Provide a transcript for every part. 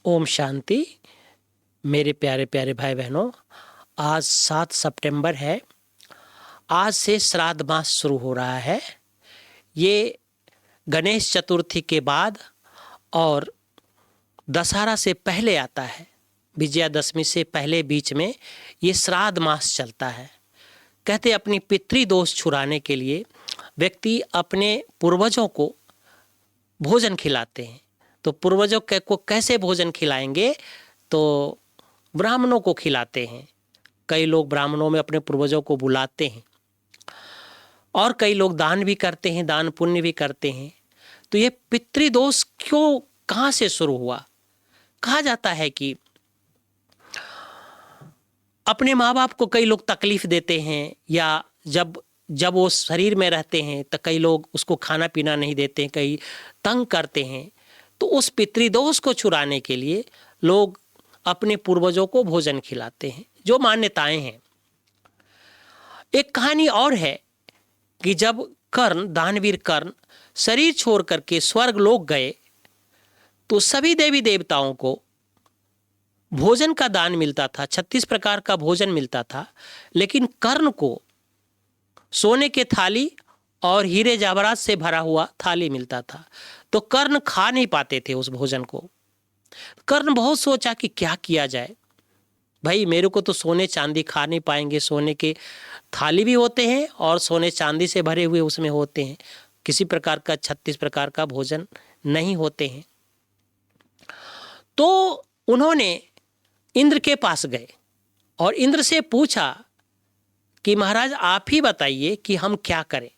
ओम शांति। मेरे प्यारे प्यारे भाई बहनों, आज 7 सितंबर है। आज से श्राद्ध मास शुरू हो रहा है। ये गणेश चतुर्थी के बाद और दशहरा से पहले आता है। विजयादशमी से पहले बीच में ये श्राद्ध मास चलता है। कहते अपनी पितृदोष छुड़ाने के लिए व्यक्ति अपने पूर्वजों को भोजन खिलाते हैं। तो पूर्वजों को कैसे भोजन खिलाएंगे? तो ब्राह्मणों को खिलाते हैं। कई लोग ब्राह्मणों में अपने पूर्वजों को बुलाते हैं और कई लोग दान भी करते हैं, दान पुण्य भी करते हैं। तो ये पितृदोष कहाँ से शुरू हुआ? कहा जाता है कि अपने माँ बाप को कई लोग तकलीफ देते हैं, या जब वो शरीर में रहते हैं तो कई लोग उसको खाना पीना नहीं देते हैं, कई तंग करते हैं। तो उस पितृदोष को छुड़ाने के लिए लोग अपने पूर्वजों को भोजन खिलाते हैं, जो मान्यताएं हैं। एक कहानी और है कि जब दानवीर कर्ण शरीर छोड़ करके स्वर्ग लोक गए तो सभी देवी देवताओं को भोजन का दान मिलता था, 36 प्रकार का भोजन मिलता था। लेकिन कर्ण को सोने के थाली और हीरे जवाहरात से भरा हुआ थाली मिलता था। तो कर्ण खा नहीं पाते थे उस भोजन को। कर्ण बहुत सोचा कि क्या किया जाए। भाई, मेरे को तो सोने चांदी खा नहीं पाएंगे। सोने के थाली भी होते हैं और सोने चांदी से भरे हुए उसमें होते हैं। किसी प्रकार का 36 प्रकार का भोजन नहीं होते हैं। तो उन्होंने इंद्र के पास गए और इंद्र से पूछा कि महाराज, आप ही बताइए कि हम क्या करें,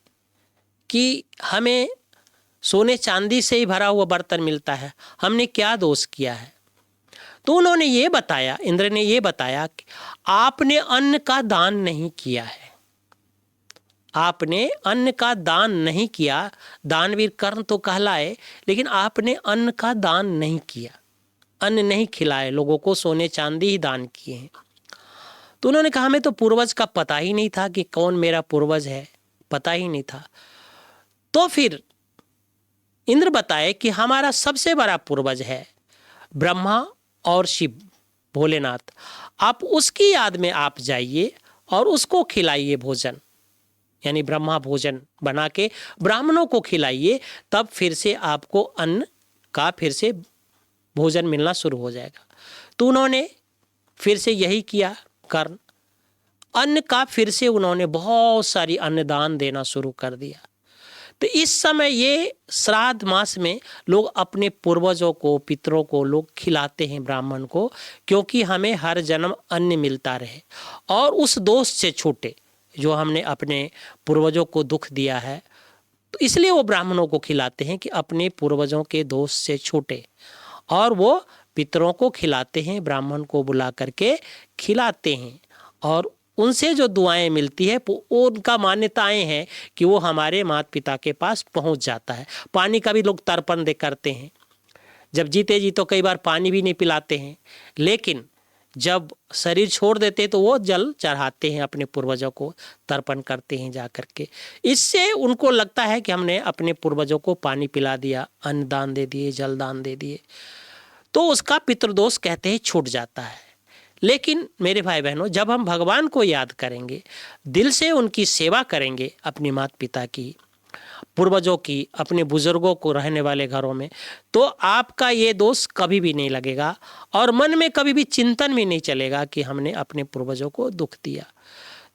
कि हमें सोने चांदी से ही भरा हुआ बर्तन मिलता है, हमने क्या दोष किया है? तो उन्होंने ये बताया, इंद्र ने ये बताया कि आपने अन्न का दान नहीं किया है। आपने अन्न का दान नहीं किया। दानवीर कर्ण तो कहलाए, लेकिन आपने अन्न का दान नहीं किया, अन्न नहीं खिलाए लोगों को, सोने चांदी ही दान किए हैं। तो उन्होंने कहा, हमें तो पूर्वज का पता ही नहीं था कि कौन मेरा पूर्वज है, पता ही नहीं था। तो फिर इंद्र बताए कि हमारा सबसे बड़ा पूर्वज है ब्रह्मा और शिव, भोलेनाथ। आप उसकी याद में आप जाइए और उसको खिलाइए भोजन, यानी ब्रह्मा भोजन बना के ब्राह्मणों को खिलाइए। तब फिर से आपको अन्न का फिर से भोजन मिलना शुरू हो जाएगा। तो उन्होंने फिर से यही किया। कर्ण अन्न का फिर से उन्होंने बहुत सारी अन्नदान देना शुरू कर दिया। तो इस समय ये श्राद्ध मास में लोग अपने पूर्वजों को, पितरों को लोग खिलाते हैं, ब्राह्मण को, क्योंकि हमें हर जन्म अन्न मिलता रहे और उस दोष से छूटे जो हमने अपने पूर्वजों को दुख दिया है। तो इसलिए वो ब्राह्मणों को खिलाते हैं कि अपने पूर्वजों के दोष से छूटे। और वो पितरों को खिलाते हैं, ब्राह्मण को बुला करके खिलाते हैं, और उनसे जो दुआएं मिलती है वो उनका मान्यताएं हैं कि वो हमारे माता पिता के पास पहुंच जाता है। पानी का भी लोग तर्पण दे करते हैं। जब जीते जी तो कई बार पानी भी नहीं पिलाते हैं, लेकिन जब शरीर छोड़ देते तो वो जल चढ़ाते हैं, अपने पूर्वजों को तर्पण करते हैं जा करके। इससे उनको लगता है कि हमने अपने पूर्वजों को पानी पिला दिया, अन्न दान दे दिए, जल दान दे दिए, तो उसका पितृदोष कहते हैं छूट जाता है। लेकिन मेरे भाई बहनों, जब हम भगवान को याद करेंगे, दिल से उनकी सेवा करेंगे, अपने माता पिता की, पूर्वजों की, अपने बुजुर्गों को रहने वाले घरों में, तो आपका ये दोष कभी भी नहीं लगेगा और मन में कभी भी चिंतन भी नहीं चलेगा कि हमने अपने पूर्वजों को दुख दिया।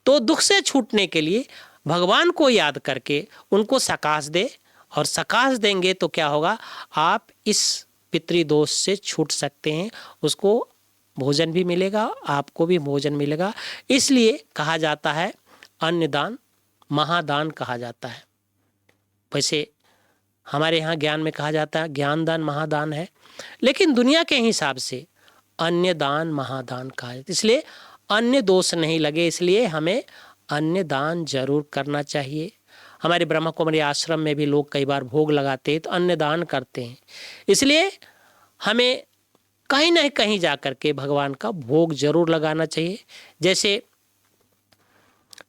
तो दुख से छूटने के लिए भगवान को याद करके उनको सकाश दे, और सकाश देंगे तो क्या होगा, आप इस पितृदोष से छूट सकते हैं। उसको भोजन भी मिलेगा, आपको भी भोजन मिलेगा। इसलिए कहा जाता है अन्नदान महादान कहा जाता है। वैसे हमारे यहाँ ज्ञान में कहा जाता है ज्ञान दान महादान है, लेकिन दुनिया के हिसाब से अन्य दान महादान कहा जाता है। इसलिए अन्य दोष नहीं लगे, इसलिए हमें अन्य दान जरूर करना चाहिए। हमारे ब्रह्मा कुमारी आश्रम में भी लोग कई बार भोग लगाते हैं तो अन्न दान करते हैं। इसलिए हमें कहीं न कहीं जा कर के भगवान का भोग जरूर लगाना चाहिए। जैसे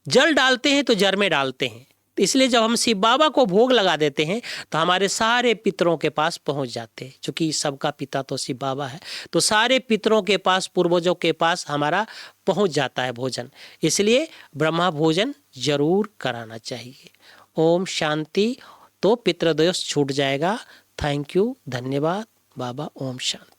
जल डालते हैं तो जर में डालते हैं, तो इसलिए जब हम शिव बाबा को भोग लगा देते हैं तो हमारे सारे पितरों के पास पहुंच जाते हैं, क्योंकि सबका पिता तो शिव बाबा है। तो सारे पितरों के पास, पूर्वजों के पास हमारा पहुंच जाता है भोजन। इसलिए ब्रह्मा भोजन जरूर कराना चाहिए। ओम शांति। तो पितृदोष छूट जाएगा। थैंक यू, धन्यवाद बाबा। ओम शांति।